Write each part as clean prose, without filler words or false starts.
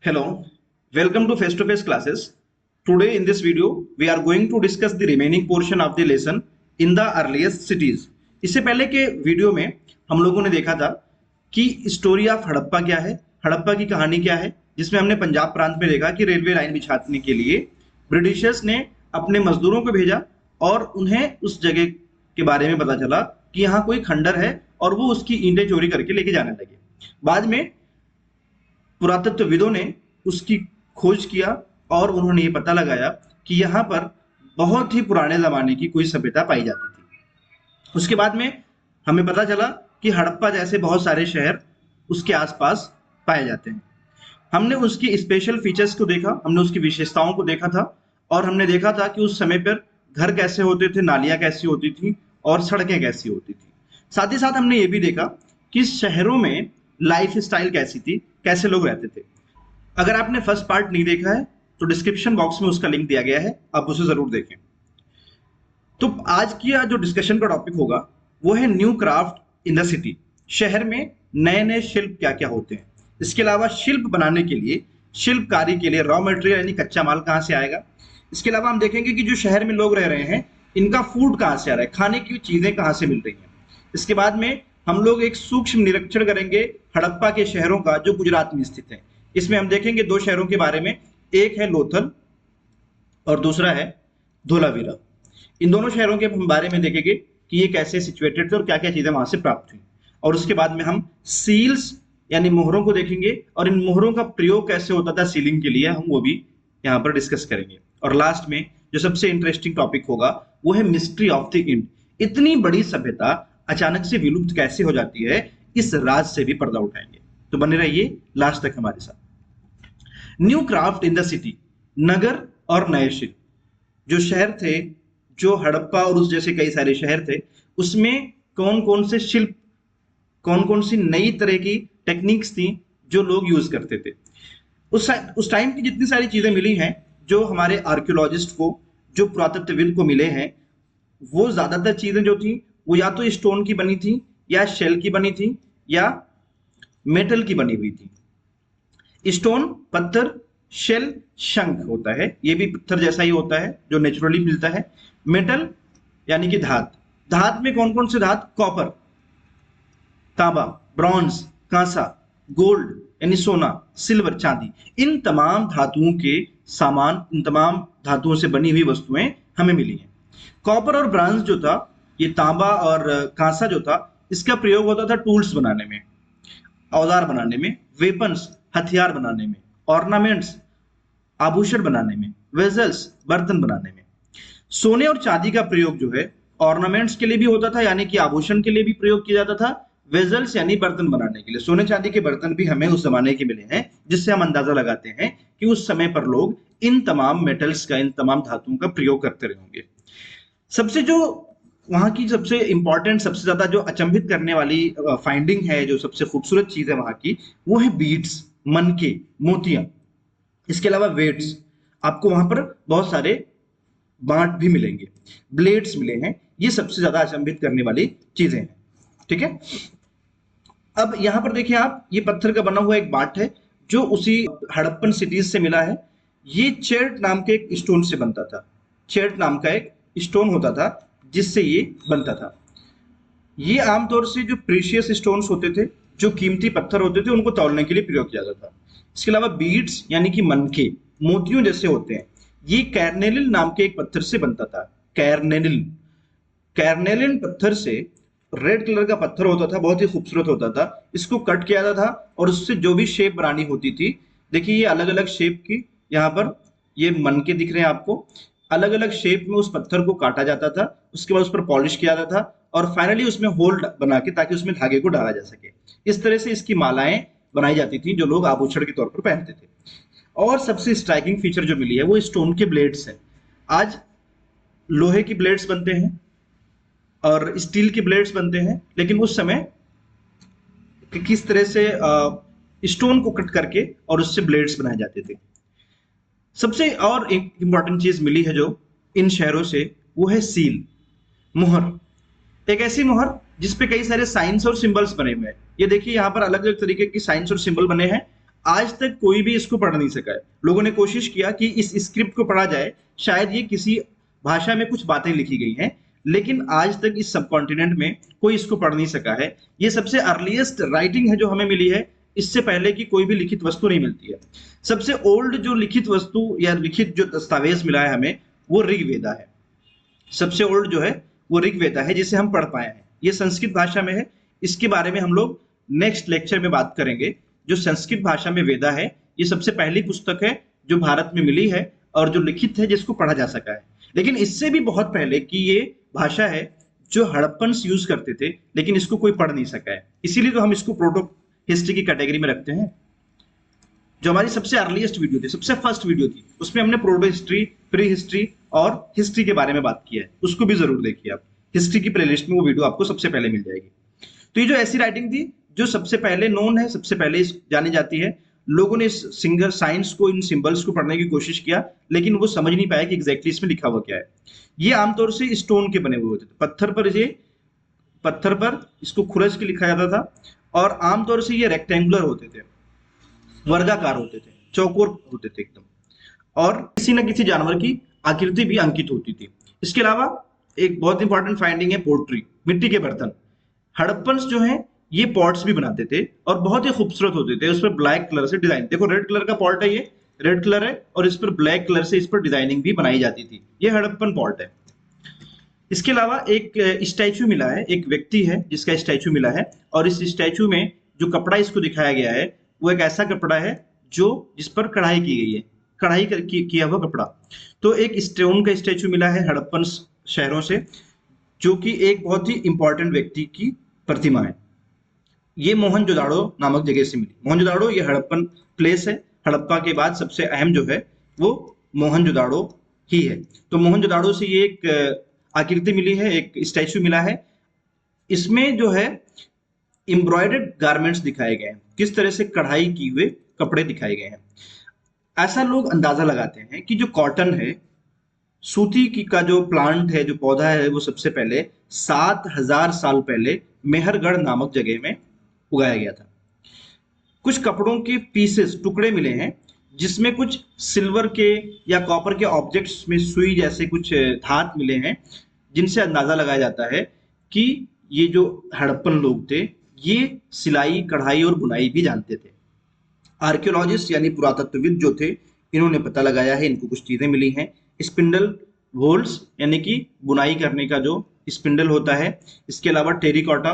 Hello, welcome to face classes. Today in this video, we are going to discuss the remaining portion of the lesson in the earliest cities. इससे पहले के video में हम लोगों ने देखा था कि स्टोरी ऑफ हड़प्पा क्या है, हड़प्पा की कहानी क्या है, जिसमें हमने पंजाब प्रांत में देखा कि रेलवे लाइन बिछाने के लिए ब्रिटिशर्स ने अपने मजदूरों को भेजा और उन्हें उस जगह के बारे में पता चला कि यहाँ कोई खंडर है और वो उसकी ईंटें चोरी करके लेके जाने लगे। बाद में पुरातत्वविदों ने उसकी खोज किया और उन्होंने ये पता लगाया कि यहाँ पर बहुत ही पुराने जमाने की कोई सभ्यता पाई जाती थी। उसके बाद में हमें पता चला कि हड़प्पा जैसे बहुत सारे शहर उसके आसपास पाए जाते हैं। हमने उसकी स्पेशल फीचर्स को देखा, हमने उसकी विशेषताओं को देखा था और हमने देखा था कि उस समय पर घर कैसे होते थे, नालियां कैसी होती थी और सड़कें कैसी होती थी। साथ ही साथ हमने ये भी देखा कि शहरों में लाइफ स्टाइल कैसी थी, कैसे लोग रहते थे। अगर आपने फर्स्ट पार्ट नहीं देखा है तो डिस्क्रिप्शन बॉक्स में उसका लिंक दिया गया है, आप उसे जरूर देखें। तो आज की जो डिस्कशन का टॉपिक होगा वो है new craft in the city. शहर में नए नए शिल्प क्या क्या होते हैं। इसके अलावा शिल्प बनाने के लिए, शिल्पकारी के लिए रॉ मटेरियल यानी कच्चा माल कहाँ से आएगा। इसके अलावा हम देखेंगे कि जो शहर में लोग रह रहे हैं इनका फूड कहाँ से आ रहा है, खाने की चीजें कहाँ से मिल रही हैं। इसके बाद में हम लोग एक सूक्ष्म निरीक्षण करेंगे हड़प्पा के शहरों का जो गुजरात में स्थित है। इसमें हम देखेंगे दो शहरों के बारे में, एक है लोथल और दूसरा है धोलावीरा। इन दोनों शहरों के बारे में देखेंगे कि ये कैसे सिचुएटेड थे और क्या क्या चीजें वहां से प्राप्त हुई। और उसके बाद में हम सील्स यानी मोहरों को देखेंगे और इन मोहरों का प्रयोग कैसे होता था सीलिंग के लिए, हम वो भी यहाँ पर डिस्कस करेंगे। और लास्ट में जो सबसे इंटरेस्टिंग टॉपिक होगा वो है मिस्ट्री ऑफ द इंड। इतनी बड़ी सभ्यता अचानक से विलुप्त कैसे हो जाती है, इस राज से भी पर्दा उठाएंगे। तो बने रहिए लास्ट तक हमारे साथ। New craft in the city, नगर और नए शिल्प। जो शहर थे, जो हड़प्पा और उस जैसे कई सारे शहर थे, उसमें कौन कौन से शिल्प, कौन कौन सी नई तरह की टेक्निक्स थी जो लोग यूज करते थे। उस टाइम की जितनी सारी चीजें मिली हैं, जो हमारे आर्कियोलॉजिस्ट को, जो पुरातत्वविद को मिले हैं, वो ज्यादातर चीजें जो थी वो या तो स्टोन की बनी थी या शेल की बनी थी या मेटल की बनी हुई थी। स्टोन पत्थर, शेल शंख होता है, ये भी पत्थर जैसा ही होता है जो नेचुरली मिलता है। मेटल यानी कि धात, धात में कौन कौन से धात, कॉपर, तांबा, ब्रॉन्ज, कांसा, गोल्ड यानी सोना, सिल्वर, चांदी। इन तमाम धातुओं के सामान, इन तमाम धातुओं से बनी हुई वस्तुएं हमें मिली हैं। कॉपर और ब्रॉन्ज जो था, ये तांबा और कांसा जो था, इसका प्रयोग होता था टूल्स बनाने में, औजार बनाने में, वेपन्स हथियार बनाने में, ऑर्नामेंट्स आभूषण बनाने में, वेजल्स बर्तन बनाने में। सोने और चांदी का प्रयोग जो है ऑर्नामेंट्स के लिए भी होता था, यानी कि आभूषण के लिए भी प्रयोग किया जाता था। वेजल्स यानी बर्तन बनाने के लिए, सोने चांदी के बर्तन भी हमें उस जमाने के मिले हैं, जिससे हम अंदाजा लगाते हैं कि उस समय पर लोग इन तमाम मेटल्स का, इन तमाम धातुओं का प्रयोग करते रहे होंगे। सबसे जो वहां की सबसे इंपॉर्टेंट, सबसे ज्यादा जो अचंभित करने वाली फाइंडिंग है, जो सबसे खूबसूरत चीज है वहां की, वो है बीड्स, मनके, मोतियां। इसके अलावा वेट्स, आपको वहां पर बहुत सारे बांट भी मिलेंगे, ब्लेड्स मिले हैं। ये सबसे ज्यादा अचंभित करने वाली चीजें हैं। ठीक है, अब यहां पर देखिए आप, ये पत्थर का बना हुआ एक बाट है जो उसी हड़प्पन सिटीज से मिला है। ये चेर्ट नाम के एक स्टोन से बनता था। चेर्ट नाम का एक स्टोन होता था जिससे ये बनता था। ये आमतौर से जो प्रीशियस स्टोन्स होते थे, जो कीमती पत्थर होते थे, उनको तौलने के लिए प्रयोग किया जाता था। इसके अलावा बीड्स यानी कि मनके, मोतियों जैसे होते हैं, ये कैरनेलिन नाम के एक पत्थर से बनता था। कैरनेलिन, कैरनेलिन पत्थर से, रेड कलर का पत्थर होता था, बहुत ही खूबसूरत होता था। इसको कट किया जाता था और उससे जो भी शेप बनानी होती थी, देखिए ये अलग अलग शेप की, यहाँ पर ये मनके दिख रहे हैं आपको, अलग अलग शेप में उस पत्थर को काटा जाता था। उसके बाद उस पर पॉलिश किया जाता था और फाइनली उसमें होल बना के, ताकि उसमें धागे को डाला जा सके। इस तरह से इसकी मालाएं बनाई जाती थी जो लोग आभूषण के तौर पर पहनते थे। और सबसे स्ट्राइकिंग फीचर जो मिली है वो स्टोन के ब्लेड्स है। आज लोहे की ब्लेड्स बनते हैं और स्टील की ब्लेड्स बनते हैं, लेकिन उस समय किस तरह से स्टोन को कट करके और उससे ब्लेड्स बनाए जाते थे। सबसे और एक इंपॉर्टेंट चीज मिली है जो इन शहरों से, वो है सील, मुहर। एक ऐसी मुहर जिसपे कई सारे साइंस और सिंबल्स बने हुए हैं। ये देखिए यहाँ पर अलग अलग तरीके की साइंस और सिंबल बने हैं। आज तक कोई भी इसको पढ़ नहीं सका है। लोगों ने कोशिश किया कि इस स्क्रिप्ट को पढ़ा जाए, शायद ये किसी भाषा में कुछ बातें लिखी गई हैं, लेकिन आज तक इस सब कॉन्टिनेंट में कोई इसको पढ़ नहीं सका है। ये सबसे अर्लीस्ट राइटिंग है जो हमें मिली है, इससे पहले की कोई भी लिखित वस्तु नहीं मिलती है। सबसे ओल्ड जो लिखित वस्तु या लिखित जो दस्तावेज मिला है हमें, वो ऋग्वेदा है। सबसे ओल्ड जो है वो ऋग्वेदा है, जिसे हम पढ़ पाए हैं। ये संस्कृत भाषा में है। इसके बारे में हम लोग नेक्स्ट लेक्चर में बात करेंगे। जो संस्कृत भाषा में वेदा है, ये सबसे पहली पुस्तक है जो भारत में मिली है और जो लिखित है, जिसको पढ़ा जा सका है। लेकिन इससे भी बहुत पहले की ये भाषा है जो हड़प्पन्स यूज करते थे, लेकिन इसको कोई पढ़ नहीं सका है। इसीलिए तो हम इसको प्रोटो हिस्ट्री की कैटेगरी में रखते हैं। जो हमारी सबसे अर्लीस्ट वीडियो थी, सबसे फर्स्ट वीडियो थी, उसमें हमने प्रोटो हिस्ट्री, प्री हिस्ट्री और हिस्ट्री के बारे में बात की है। उसको भी जरूर देखिए आप। हिस्ट्री की प्लेलिस्ट में वो वीडियो आपको सबसे पहले मिल जाएगी। तो ये जो ऐसी राइटिंग थी जो सबसे पहले नोन है, सबसे पहले जानी जाती है। लोगों ने इस सिंगर साइंस को, इन सिंबल्स को पढ़ने की कोशिश किया, लेकिन वो समझ नहीं पाया कि एग्जैक्टली इसमें लिखा हुआ क्या है। ये आमतौर से स्टोन के बने हुए होते थे, पत्थर पर इसको खुरच के लिखा जाता था, और आमतौर से ये रेक्टेंगुलर होते थे, वर्गाकार होते थे, चौकोर होते थे एकदम, और किसी न किसी जानवर की आकृति भी अंकित होती थी। इसके अलावा एक बहुत इंपॉर्टेंट फाइंडिंग है पोट्री, मिट्टी के बर्तन। हड़प्पन्स जो हैं ये पॉट्स भी बनाते थे और बहुत ही खूबसूरत होते थे। उस पर ब्लैक कलर से डिजाइन, देखो रेड कलर का पॉट है, ये रेड कलर है, और इस पर ब्लैक कलर से इस पर डिजाइनिंग भी बनाई जाती थी। ये हड़प्पन पॉट है। इसके अलावा एक स्टैचू मिला है, एक व्यक्ति है जिसका स्टैचू मिला है, और इस स्टैचू में जो कपड़ा इसको दिखाया गया है वो एक ऐसा कपड़ा है जो जिस पर कढ़ाई की गई है, कढ़ाई किया हुआ कपड़ा। तो एक स्टोन का स्टैचू मिला है हड़प्पन शहरों से, जो कि एक बहुत ही इंपॉर्टेंट व्यक्ति की प्रतिमा है। ये मोहनजोदाड़ो नामक जगह से मिली। मोहनजोदाड़ो ये हड़प्पन प्लेस है। हड़प्पा के बाद सबसे अहम जो है वो मोहनजोदाड़ो ही है। तो मोहनजोदाड़ो से ये एक आकृति मिली है, एक स्टैचू मिला है। इसमें जो है एम्ब्रॉयडर्ड गारमेंट्स दिखाए गए हैं, किस तरह से कढ़ाई किए हुए कपड़े दिखाए गए हैं। ऐसा लोग अंदाजा लगाते हैं कि जो कॉटन है, सूती की का जो प्लांट है, जो पौधा है, वो सबसे पहले 7000 साल पहले मेहरगढ़ नामक जगह में उगाया गया था। कुछ कपड़ों के पीसेस, टुकड़े मिले हैं, जिसमें कुछ सिल्वर के या कॉपर के ऑब्जेक्ट्स में सुई जैसे कुछ धात मिले हैं, जिनसे अंदाजा लगाया जाता है कि ये जो हड़प्पन लोग थे ये सिलाई, कढ़ाई और बुनाई भी जानते थे। आर्कियोलॉजिस्ट यानी पुरातत्वविद जो थे, इन्होंने पता लगाया है, इनको कुछ चीजें मिली हैं। स्पिंडल होल्स यानी कि बुनाई करने का जो स्पिंडल होता है। इसके अलावा टेरिकॉटा,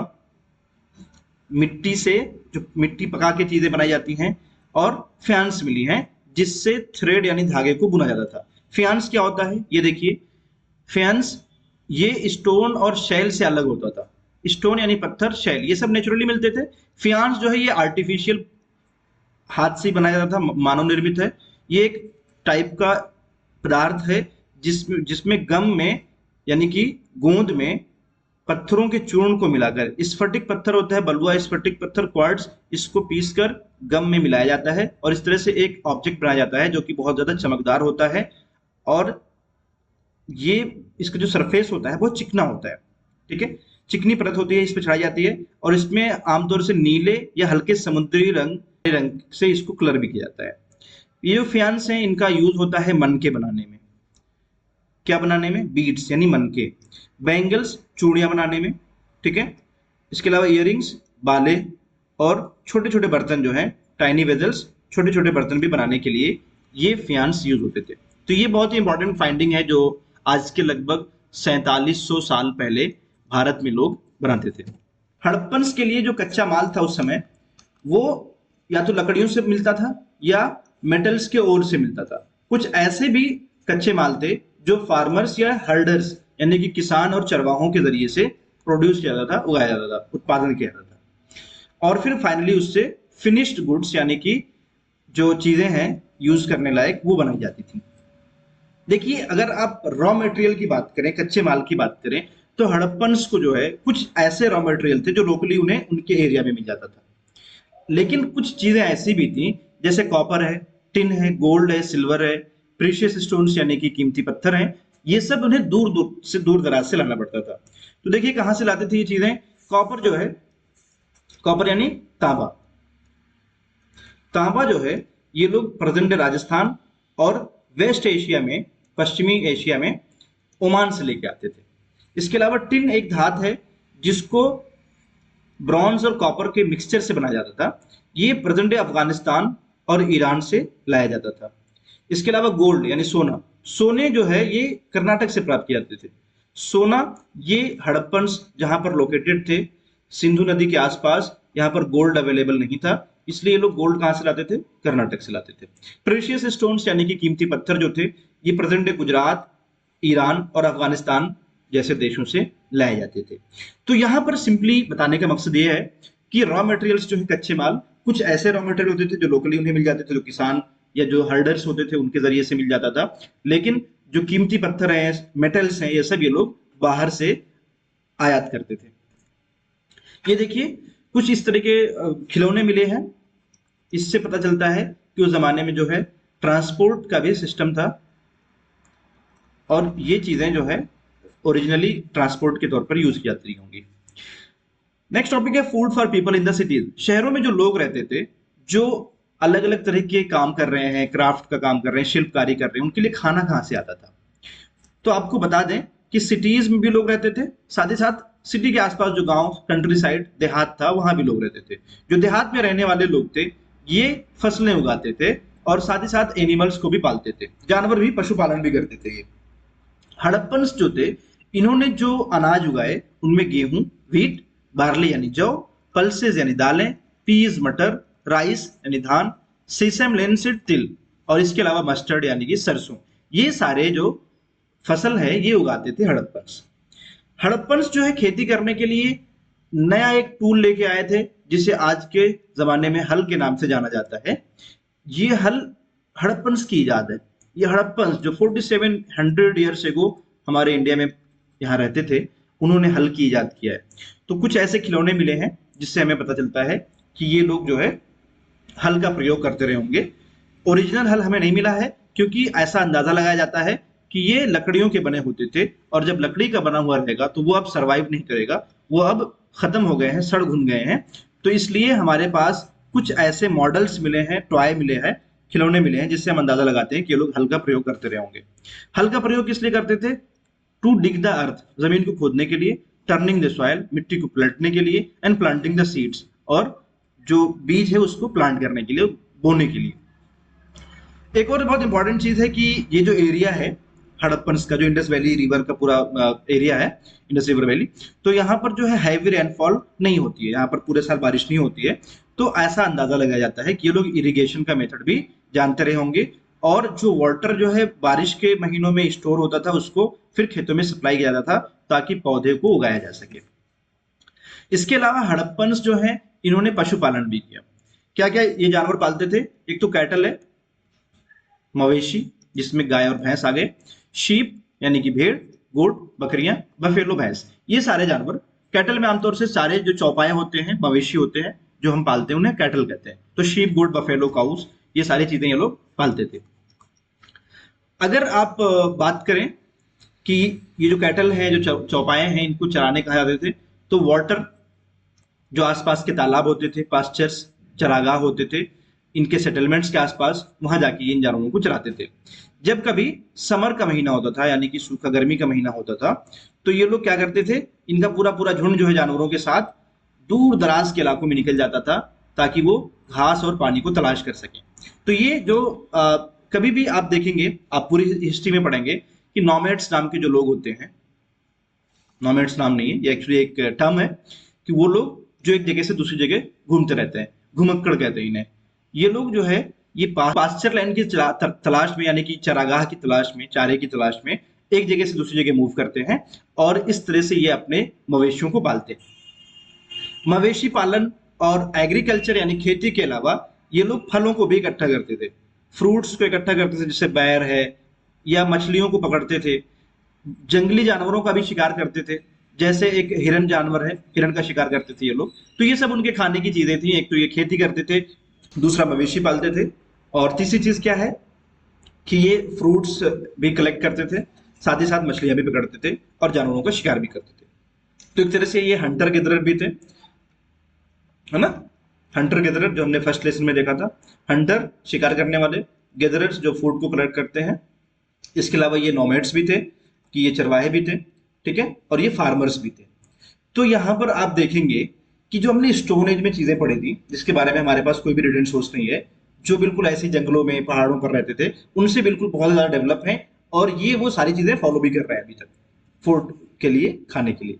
मिट्टी से जो मिट्टी पका के चीजें बनाई जाती हैं, और फ्यान्स मिली हैं जिससे थ्रेड यानी धागे को बुना जाता था। फ्यान्स क्या होता है ये देखिए। फ्यान्स ये स्टोन और शैल से अलग होता था। स्टोन यानी पत्थर, शैल ये सब नेचुरली मिलते थे। फ्यान्स जो है ये आर्टिफिशियल हाथ से बनाया जाता था, मानव निर्मित है। ये एक टाइप का पदार्थ है जिसमें गम में यानी कि गोंद में पत्थरों के चूर्ण को मिलाकर, स्फटिक पत्थर होता है, बलुआ स्फटिक पत्थर, क्वार्ट्ज, इसको पीसकर गम में मिलाया जाता है और इस तरह से एक ऑब्जेक्ट बनाया जाता है जो कि बहुत ज्यादा चमकदार होता है। और ये इसका जो सरफेस होता है बहुत चिकना होता है, ठीक है, चिकनी परत होती है, इस पर चढ़ाई जाती है, और इसमें आमतौर से नीले या हल्के समुद्री रंग से इसको कलर भी किया जाता है। ये जो फ्यान्स हैं इनका यूज होता है मनके बनाने में। क्या बनाने में? बीड्स यानी मनके। बैंगल्स, चूड़ियां बनाने में, ठीक है। इसके अलावा इयररिंग्स, बाले, और छोटे छोटे बर्तन जो हैं, टाइनी वेजल्स, छोटे छोटे बर्तन भी बनाने के लिए ये फ्यान्स यूज होते थे। तो ये बहुत ही इंपॉर्टेंट फाइंडिंग है जो आज के लगभग 4700 साल पहले भारत में लोग बनाते थे। हड़प्पन्स के लिए जो कच्चा माल था उस समय, वो या तो लकड़ियों से मिलता था या मेटल्स के ओर से मिलता था। कुछ ऐसे भी कच्चे माल थे जो फार्मर्स या हर्डर्स यानी कि किसान और चरवाहों के जरिए से प्रोड्यूस किया जाता था, उगाया जाता था, उत्पादन किया जाता था। और फिर फाइनली उससे फिनिश्ड गुड्स यानी कि जो चीजें हैं यूज करने लायक, वो बनाई जाती थी। देखिए, अगर आप रॉ मटेरियल की बात करें, कच्चे माल की बात करें, तो हड़प्पन्स को जो है कुछ ऐसे रॉ मटेरियल थे जो लोकली उन्हें उनके एरिया में मिल जाता था। लेकिन कुछ चीजें ऐसी भी थी जैसे कॉपर है, टिन है, गोल्ड है, सिल्वर है, प्रीशियस स्टोन्स यानी कि कीमती पत्थर हैं, ये सब उन्हें दूर दराज से लाना पड़ता था। तो देखिए कहां से लाते थे ये चीजें। कॉपर जो है, कॉपर यानी तांबा, तांबा जो है ये लोग प्रेजेंट राजस्थान और वेस्ट एशिया में, पश्चिमी एशिया में ओमान से लेके आते थे। इसके अलावा टिन एक धात है जिसको ब्रॉन्ज और कॉपर के मिक्सचर से बनाया जाता था। ये प्रेजेंट डे अफगानिस्तान और ईरान से लाया जाता था। इसके अलावा गोल्ड यानी सोना, सोने जो है ये कर्नाटक से प्राप्त किए जाते थे। सोना ये हड़प्पन जहां पर लोकेटेड थे सिंधु नदी के आसपास, यहाँ पर गोल्ड अवेलेबल नहीं था, इसलिए ये लोग गोल्ड कहां से लाते थे? कर्नाटक से लाते थे। प्रेशियस स्टोन्स यानी कि कीमती पत्थर जो थे ये प्रेजेंट डे गुजरात, ईरान और अफगानिस्तान जैसे देशों से लाए जाते थे। तो यहां पर सिंपली बताने का मकसद ये है कि रॉ मटेरियल्स जो है कच्चे माल, कुछ ऐसे रॉ मटेरियल होते थे जो लोकली उन्हें मिल जाते थे, जो किसान या जो हर्डर्स होते थे उनके जरिए से मिल जाता था, लेकिन जो कीमती पत्थर हैं, मेटल्स हैं, ये सब ये लोग बाहर से आयात करते थे। ये देखिए कुछ इस तरह के खिलौने मिले हैं। इससे पता चलता है कि उस जमाने में जो है ट्रांसपोर्ट का भी सिस्टम था और ये चीजें जो है ओरिजिनली ट्रांसपोर्ट के तौर पर यूज की जाती होंगी। नेक्स्ट टॉपिक है food for people in the cities. शहरों में जो लोग रहते थे, जो अलग अलग तरह के काम कर रहे हैं, क्राफ्ट का काम कर रहे हैं, शिल्पकारी कर रहे हैं, उनके लिए खाना कहां से आता था? तो आपको बता दें कि सिटीज में भी लोग रहते थे, साथ ही साथ सिटी के आसपास जो गांव, कंट्री साइड, देहात था, वहां भी लोग रहते थे। जो देहात में रहने वाले लोग थे ये फसलें उगाते थे और साथ ही साथ एनिमल्स को भी पालते थे, जानवर भी, पशुपालन भी करते थे। ये हड़प्पन्स जो थे इन्होंने जो अनाज उगाए उनमें गेहूं, व्हीट, बार्ली यानी जौ, पल्सेस यानी दालें, पीज मटर, राइस यानी धान, सीसम लेनसीड तिल और इसके अलावा मस्टर्ड यानी कि सरसों, ये सारे जो फसल है ये उगाते थे हड़प्पन्स। हड़प्पन्स जो है खेती करने के लिए नया एक टूल लेके आए थे जिसे आज के जमाने में हल के नाम से जाना जाता है। ये हल हड़प्पन्स की इजाद है। ये हड़प्पन्स जो 4700 ईयर्स एगो हमारे इंडिया में यहाँ रहते थे, उन्होंने हल की इजाद किया है। तो कुछ ऐसे खिलौने मिले हैं जिससे हमें पता चलता है कि ये लोग जो है हल का प्रयोग करते रहे होंगे। ओरिजिनल हल हमें नहीं मिला है क्योंकि ऐसा अंदाजा लगाया जाता है कि ये लकड़ियों के बने होते थे और जब लकड़ी का बना हुआ रहेगा तो वो अब सरवाइव नहीं करेगा, वो अब खत्म हो गए हैं, सड़ घुन गए हैं। तो इसलिए हमारे पास कुछ ऐसे मॉडल्स मिले हैं, टॉय मिले हैं, खिलौने मिले हैं जिससे हम अंदाजा लगाते हैं कि ये लोग हल का प्रयोग करते रहे होंगे। हल का प्रयोग किस लिए करते थे? टू डिग द अर्थ, जमीन को खोदने के लिए, टर्निंग द सॉइल, मिट्टी को पलटने के लिए, एंड प्लांटिंग द सीड्स, और जो बीज है उसको प्लांट करने के लिए, बोने के लिए। एक और बहुत इंपॉर्टेंट चीज है कि ये जो एरिया है हड़प्पन्स का, जो इंडस वैली रिवर का पूरा एरिया है, इंडस रिवर वैली, तो यहाँ पर जो है हैवी रेनफॉल नहीं होती है, यहाँ पर पूरे साल बारिश नहीं होती है। तो ऐसा अंदाजा लगाया जाता है कि ये लोग इरिगेशन का मेथड भी जानते रहे होंगे और जो वाटर जो है बारिश के महीनों में स्टोर होता था उसको फिर खेतों में सप्लाई किया जाता था ताकि पौधे को उगाया जा सके। इसके अलावा हड़प्पन्स जो है इन्होंने पशुपालन भी किया। क्या क्या ये जानवर पालते थे? एक तो कैटल है, मवेशी जिसमें गाय और भैंस आ गए, शीप यानी कि भेड़, गोट, बकरियां, बफेलो भैंस, ये सारे जानवर। कैटल में आमतौर से सारे जो चौपाए होते हैं, मवेशी होते हैं जो हम पालते हैं उन्हें कैटल कहते हैं। तो शीप, गोट, बफेलो, काउस, ये सारी चीजें ये लोग पालते थे। अगर आप बात करें कि ये जो कैटल है, जो चौपाए हैं, इनको चराने कहा जाते थे, तो वाटर जो आसपास के तालाब होते थे, पास्चर्स, चरागाह होते थे, इनके सेटलमेंट्स के आसपास, वहां जाके इन जानवरों को चराते थे। जब कभी समर का महीना होता था यानी कि सूखा गर्मी का महीना होता था, तो ये लोग क्या करते थे, इनका पूरा पूरा झुंड जो है जानवरों के साथ दूर दराज के इलाकों में निकल जाता था ताकि वो घास और पानी को तलाश कर सके। तो ये जो कभी भी आप देखेंगे, आप पूरी हिस्ट्री में पढ़ेंगे कि नॉमैड्स नाम के जो लोग होते हैं, नॉमैड्स नाम नहीं है, ये एक्चुअली एक टर्म है कि वो लोग जो एक जगह से दूसरी जगह घूमते रहते हैं, घुमक्कड़ कहते हैं इन्हें। ये लोग जो है ये पास्चर लैंड की तलाश में यानी कि चरागाह की तलाश में, चारे की तलाश में एक जगह से दूसरी जगह मूव करते हैं और इस तरह से ये अपने मवेशियों को पालते हैं। मवेशी पालन और एग्रीकल्चर यानी खेती के अलावा ये लोग फलों को भी इकट्ठा करते थे, फ्रूट्स को इकट्ठा करते थे, जैसे बैर है, या मछलियों को पकड़ते थे, जंगली जानवरों का भी शिकार करते थे, जैसे एक हिरन जानवर है, हिरन का शिकार करते थे ये लोग। तो ये सब उनके खाने की चीजें थी। एक तो ये खेती करते थे, दूसरा मवेशी पालते थे, और तीसरी चीज क्या है कि ये फ्रूट्स भी कलेक्ट करते थे, साथ ही साथ मछलियां भी पकड़ते थे और जानवरों का शिकार भी करते थे। तो एक तरह से ये हंटर गिदरर भी थे, है ना। हंटर गैदरर जो हमने फर्स्ट लेसन में देखा था, हंटर शिकार करने वाले, गैदरर्स जो फूड को कलेक्ट करते हैं। इसके अलावा ये नोमैड्स भी थे कि ये चरवाहे भी थे, ठीक है, और ये फार्मर्स भी थे। तो यहाँ पर आप देखेंगे कि जो हमने स्टोन एज में चीजें पढ़ी थी, जिसके बारे में हमारे पास कोई भी रिटेन सोर्स नहीं है, जो बिल्कुल ऐसी जंगलों में पहाड़ों पर रहते थे, उनसे बिल्कुल बहुत ज्यादा डेवलप है, और ये वो सारी चीजें फॉलो भी कर रहे हैं अभी तक फूड के लिए, खाने के लिए।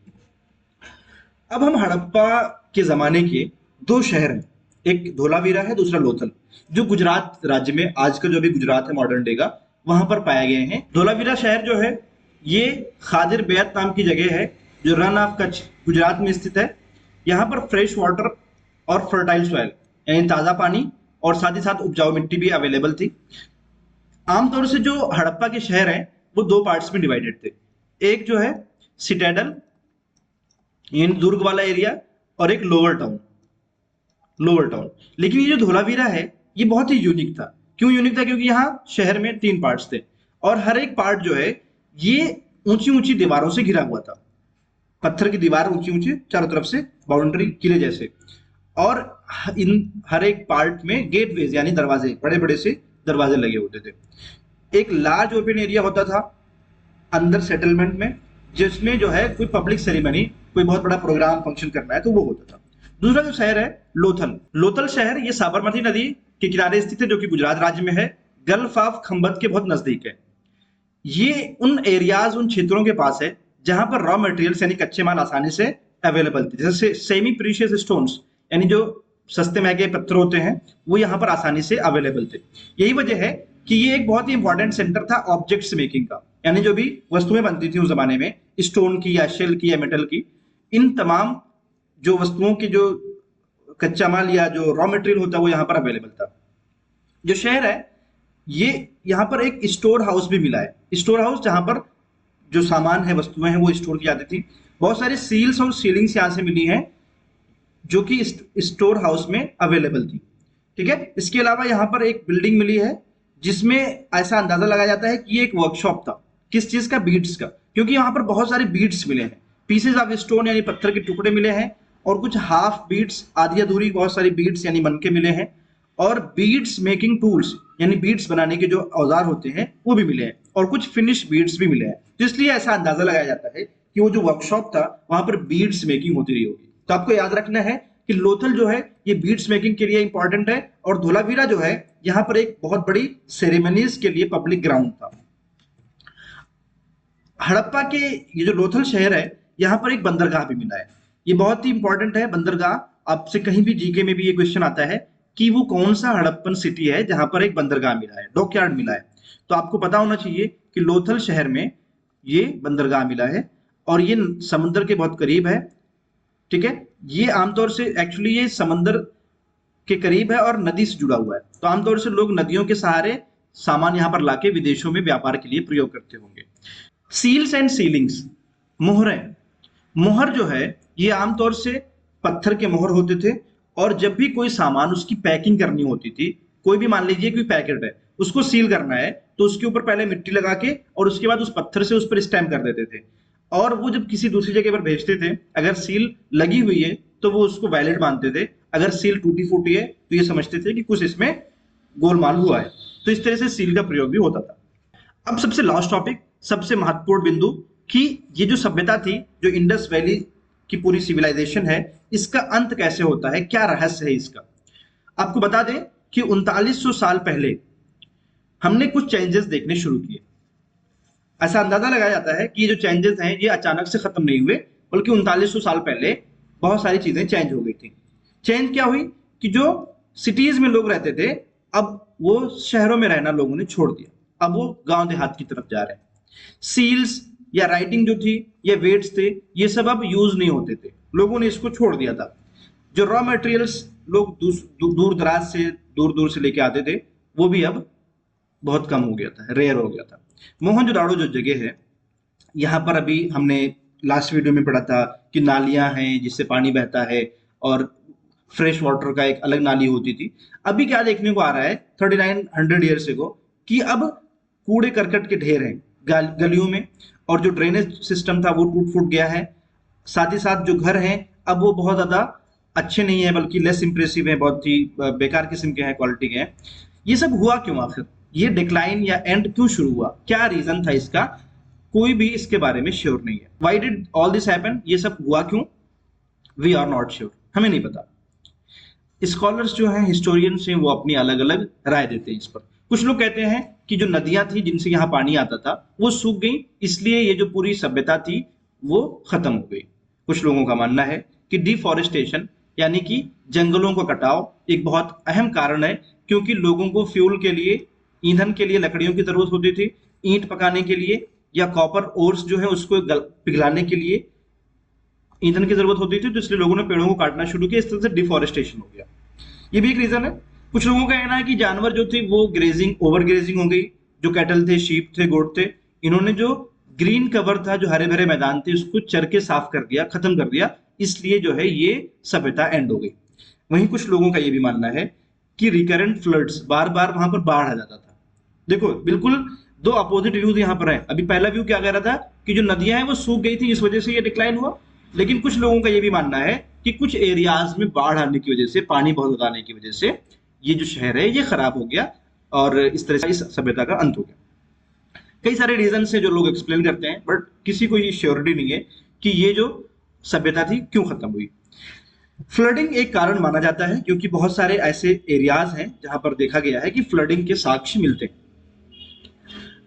अब हम हड़प्पा के जमाने के दो शहर हैं, एक धोलावीरा है, दूसरा लोथल, जो गुजरात राज्य में, आज का जो भी गुजरात है मॉडर्न डे का, वहां पर पाए गए हैं। धोलावीरा शहर जो है ये खादिर बेयत नाम की जगह है, जो रन ऑफ कच्छ गुजरात में स्थित है। यहाँ पर फ्रेश वाटर और फर्टाइल सॉइल यानी ताजा पानी और साथ ही साथ उपजाऊ मिट्टी भी अवेलेबल थी। आमतौर से जो हड़प्पा के शहर हैं वो दो पार्ट्स में डिवाइडेड थे, एक जो है सिटाडल यानी दुर्ग वाला एरिया, और एक लोअर टाउन। लेकिन ये जो धोलावीरा है ये बहुत ही यूनिक था। क्यों यूनिक था? क्योंकि यहाँ शहर में तीन पार्ट्स थे, और हर एक पार्ट जो है ये ऊंची ऊंची दीवारों से घिरा हुआ था, पत्थर की दीवार ऊंची ऊंची चारों तरफ से, बाउंड्री किले जैसे। और इन हर एक पार्ट में गेटवेज यानी दरवाजे, बड़े बड़े से दरवाजे लगे होते थे। एक लार्ज ओपन एरिया होता था अंदर सेटलमेंट में, जिसमें जो है कोई पब्लिक सेरेमनी, कोई बहुत बड़ा प्रोग्राम फंक्शन करना है तो वो होता था। दूसरा जो शहर है लोथल शहर, ये साबरमती नदी के किनारे स्थित है, जो कि गुजरात राज्य में है, गल्फ ऑफ खंबत के बहुत नजदीक है। ये उन एरियाज, उन क्षेत्रों के पास है जहां पर रॉ मटेरियल्स यानी कच्चे माल आसानी से अवेलेबल थे, जैसे सेमी प्रीशियस स्टोन्स यानी जो सस्ते महंगे पत्थर होते हैं वो यहाँ पर आसानी से अवेलेबल थे। यही वजह है कि ये एक बहुत ही इंपॉर्टेंट सेंटर था ऑब्जेक्ट्स मेकिंग का, यानी जो भी वस्तुएं बनती थी उस जमाने में, स्टोन की या शेल की या मेटल की, इन तमाम जो वस्तुओं की जो कच्चा माल या जो रॉ मटेरियल होता है वो यहाँ पर अवेलेबल था। जो शहर है ये, यहाँ पर एक स्टोर हाउस भी मिला है, स्टोर हाउस जहां पर जो सामान है, वस्तुएं हैं वो स्टोर की जाती थी। बहुत सारी सील्स और सीलिंग्स यहाँ से मिली हैं जो कि स्टोर हाउस में अवेलेबल थी, ठीक है। इसके अलावा यहाँ पर एक बिल्डिंग मिली है जिसमें ऐसा अंदाजा लगाया जाता है कि ये एक वर्कशॉप था, किस चीज का? बीड्स का, क्योंकि यहाँ पर बहुत सारे बीड्स मिले हैं, पीसेज ऑफ स्टोन यानी पत्थर के टुकड़े मिले हैं, और कुछ हाफ बीड्स, आधी अधूरी बहुत सारी बीड्स यानी मनके मिले हैं, और बीड्स मेकिंग टूल्स यानी बीड्स बनाने के जो औजार होते हैं वो भी मिले हैं, और कुछ फिनिश बीड्स भी मिले हैं। तो इसलिए ऐसा अंदाजा लगाया जाता है कि वो जो वर्कशॉप था वहां पर बीड्स मेकिंग होती रही होगी। तो आपको याद रखना है कि लोथल जो है ये बीड्स मेकिंग के लिए इंपॉर्टेंट है, और धोलावीरा जो है यहाँ पर एक बहुत बड़ी सेरेमनीज के लिए पब्लिक ग्राउंड था। हड़प्पा के ये जो लोथल शहर है यहाँ पर एक बंदरगाह भी मिला है, ये बहुत ही इंपॉर्टेंट है बंदरगाह। आपसे कहीं भी जीके में भी ये क्वेश्चन आता है कि वो कौन सा हड़प्पन सिटी है जहां पर एक बंदरगाह मिला है, डॉकयार्ड मिला है। तो आपको पता होना चाहिए कि लोथल शहर में ये बंदरगाह मिला है, और ये समुद्र के बहुत करीब है, ठीक है। ये आमतौर से एक्चुअली ये समंदर के करीब है और नदी से जुड़ा हुआ है, तो आमतौर से लोग नदियों के सहारे सामान यहाँ पर लाके विदेशों में व्यापार के लिए प्रयोग करते होंगे। सील्स एंड सीलिंग्स, मोहरें, मोहर जो है ये आमतौर से पत्थर के मोहर होते थे, और जब भी कोई सामान उसकी पैकिंग करनी होती थी, कोई भी मान लीजिए कोई पैकेट है उसको सील करना है, तो उसके ऊपर पहले मिट्टी लगा के और उसके बाद उस पत्थर से उस पर स्टैम्प कर देते थे, और वो जब किसी दूसरी जगह पर भेजते थे, अगर सील लगी हुई है तो वो उसको वैलिड मानते थे, अगर सील टूटी फूटी है तो ये समझते थे कि कुछ इसमें गोलमाल हुआ है। तो इस तरह से सील का प्रयोग भी होता था। अब सबसे लास्ट टॉपिक, सबसे महत्वपूर्ण बिंदु, कि ये जो सभ्यता थी, जो इंडस वैली की पूरी सिविलाइजेशन है, इसका अंत कैसे होता है, क्या रहस्य है इसका। आपको बता दें कि 3900 साल पहले हमने कुछ चेंजेस देखने शुरू किए। ऐसा अंदाजा लगाया जाता है कि ये जो चेंजेस हैं ये अचानक से खत्म नहीं हुए, बल्कि 3900 साल पहले बहुत सारी चीजें चेंज हो गई थी। चेंज क्या हुई कि जो सिटीज में लोग रहते थे, अब वो शहरों में रहना लोगों ने छोड़ दिया, अब वो गांव देहात की तरफ जा रहे हैं। सील्स या राइटिंग जो थी, ये वेट्स थे, ये सब अब यूज नहीं होते थे, लोगों ने इसको छोड़ दिया था। जो रॉ मटेरियल्स लोग दूर दराज से, दूर दूर से लेके आते थे, वो भी अब बहुत कम हो गया था, रेयर हो गया था। मोहनजोदाड़ो जो जगह है, यहाँ पर अभी हमने लास्ट वीडियो में पढ़ा था कि नालियां हैं जिससे पानी बहता है, और फ्रेश वाटर का एक अलग नाली होती थी। अभी क्या देखने को आ रहा है 3900 ईयर्स एगो, कि अब कूड़े करकट के ढेर हैं गलियों में, और जो ड्रेनेज सिस्टम था वो टूट फूट गया है। साथ ही साथ जो घर हैं अब वो बहुत ज्यादा अच्छे नहीं है, बल्कि लेस इंप्रेसिव है, बहुत ही बेकार किस्म के हैं, क्वालिटी के हैं। ये सब हुआ क्यों आखिर? ये डिक्लाइन या एंड क्यों शुरू हुआ? क्या रीजन था इसका? कोई भी इसके बारे में श्योर नहीं है। Why did all this happen? ये सब हुआ क्यों? वी आर नॉट श्योर, हमें नहीं पता। स्कॉलर्स जो हैं, हिस्टोरियंस हैं, वो अपनी अलग अलग राय देते हैं इस पर। कुछ लोग कहते हैं कि जो नदियां थी जिनसे यहाँ पानी आता था वो सूख गई, इसलिए ये जो पूरी सभ्यता थी वो खत्म हो गई। कुछ लोगों का मानना है कि डिफॉरेस्टेशन यानी कि जंगलों का कटाव एक बहुत अहम कारण है, क्योंकि लोगों को फ्यूल के लिए, ईंधन के लिए लकड़ियों की जरूरत होती थी, ईंट पकाने के लिए, या कॉपर ओर्स जो है उसको पिघलाने के लिए ईंधन की जरूरत होती थी, तो इसलिए लोगों ने पेड़ों को काटना शुरू किया। इस तरह से डिफॉरेस्टेशन हो गया। ये भी एक रीजन है। कुछ लोगों का कहना है कि जानवर जो थे वो ग्रेजिंग, ओवर ग्रेजिंग हो गई। जो कैटल थे, शीप थे, गोट थे, इन्होंने जो ग्रीन कवर था, जो हरे भरे मैदान थे, उसको चर के साफ कर दिया, खत्म कर दिया, इसलिए जो है ये सभ्यता एंड हो गई। वहीं कुछ लोगों का ये भी मानना है कि रिकरेंट फ्लड्स, बार बार वहां पर बाढ़ आ जाता था। देखो, बिल्कुल दो अपोजिट व्यूज यहाँ पर है। अभी पहला व्यू क्या कह रहा था कि जो नदियां हैं वो सूख गई थी, इस वजह से ये डिक्लाइन हुआ। लेकिन कुछ लोगों का ये भी मानना है कि कुछ एरियाज में बाढ़ आने की वजह से, पानी बहुत ज्यादा आने की वजह से ये जो शहर है ये खराब हो गया, और इस तरह से इस सभ्यता का अंत हो गया। कई सारे रीजन से जो लोग एक्सप्लेन करते हैं, बट किसी को ये श्योरिटी नहीं है कि ये जो सभ्यता थी क्यों खत्म हुई। फ्लडिंग एक कारण माना जाता है, क्योंकि बहुत सारे ऐसे एरियाज हैं जहां पर देखा गया है कि फ्लडिंग के साक्ष्य मिलते हैं।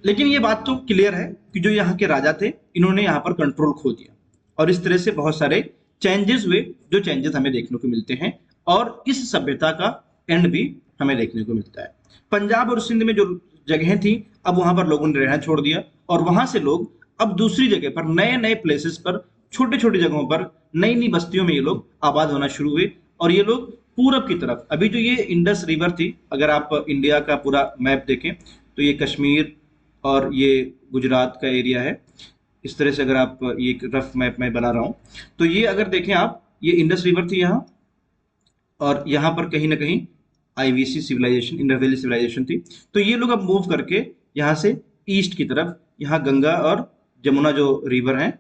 लेकिन ये बात तो क्लियर है कि जो यहाँ के राजा थे, इन्होंने यहाँ पर कंट्रोल खो दिया, और इस तरह से बहुत सारे चेंजेस हुए, जो चेंजेस हमें देखने को मिलते हैं, और इस सभ्यता का एंड भी हमें देखने को मिलता है। पंजाब और सिंध में जो जगहें थी, अब वहां पर लोगों ने रहना छोड़ दिया, और वहां से लोग अब दूसरी जगह पर, नए नए प्लेसेस पर, छोटे छोटी जगहों पर, नई नई बस्तियों में ये लोग आबाद होना शुरू हुए। और ये लोग पूरब की तरफ, अभी जो ये इंडस रिवर थी, अगर आप इंडिया का पूरा मैप देखें तो ये कश्मीर और ये गुजरात का एरिया है। इस तरह से अगर आप, ये एक रफ मैप मैं बना रहा हूं, तो ये अगर देखें आप, ये इंडस रिवर थी यहाँ, और यहाँ पर कहीं ना कहीं IVC civilisation, Indus valley civilisation थी। तो ये लोग अब मूव करके यहाँ से ईस्ट की तरफ, यहाँ गंगा और जमुना जो रिवर हैं,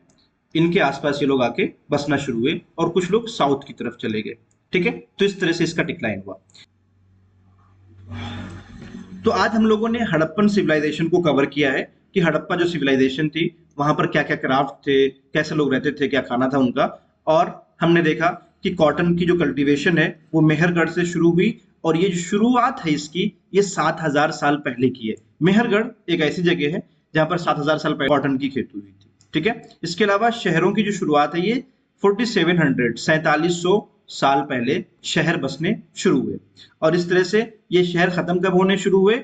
इनके आसपास ये लोग आके बसना शुरू हुए, और कुछ लोग साउथ की तरफ चले गए। ठीक है, तो इस तरह से इसका डिक्लाइन हुआ। तो आज हम लोगों ने हड़प्पन सिविलाइजेशन को कवर किया है कि हड़प्पा जो सिविलाइजेशन थी, वहां पर क्या क्या क्राफ्ट थे, कैसे लोग रहते थे, क्या खाना था उनका। और हमने देखा कि कॉटन की जो कल्टीवेशन है वो मेहरगढ़ से शुरू हुई, और ये जो शुरुआत है इसकी, ये 7000 साल पहले की है। मेहरगढ़ एक ऐसी जगह है जहां पर 7000 साल पहले कॉटन की खेती हुई थी। ठीक है, इसके अलावा शहरों की जो शुरुआत है, ये 4700 साल पहले शहर बसने शुरू हुए, और इस तरह से ये शहर खत्म कब होने शुरू हुए?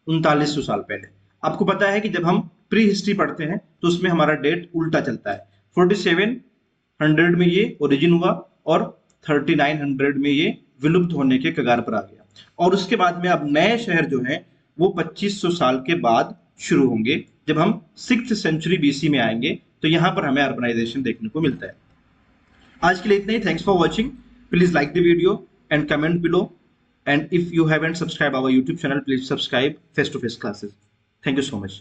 3900 साल पहले। आपको पता है कि जब हम प्री हिस्ट्री पढ़ते हैं तो उसमें हमारा डेट उल्टा चलता है। 4700 में ये ओरिजिन हुआ, और 3900 में ये विलुप्त होने के कगार पर आ गया। और उसके बाद में अब नए शहर जो हैं वो 2500 साल के बाद शुरू होंगे। जब हम 6th सेंचुरी बीसी में आएंगे तो यहाँ पर हमें अर्बनाइजेशन देखने को मिलता है। आज के लिए इतना ही। Thanks for watching. Please like the video and comment below, and if you haven't subscribed our YouTube channel, please subscribe Face to Face Classes. Thank you so much.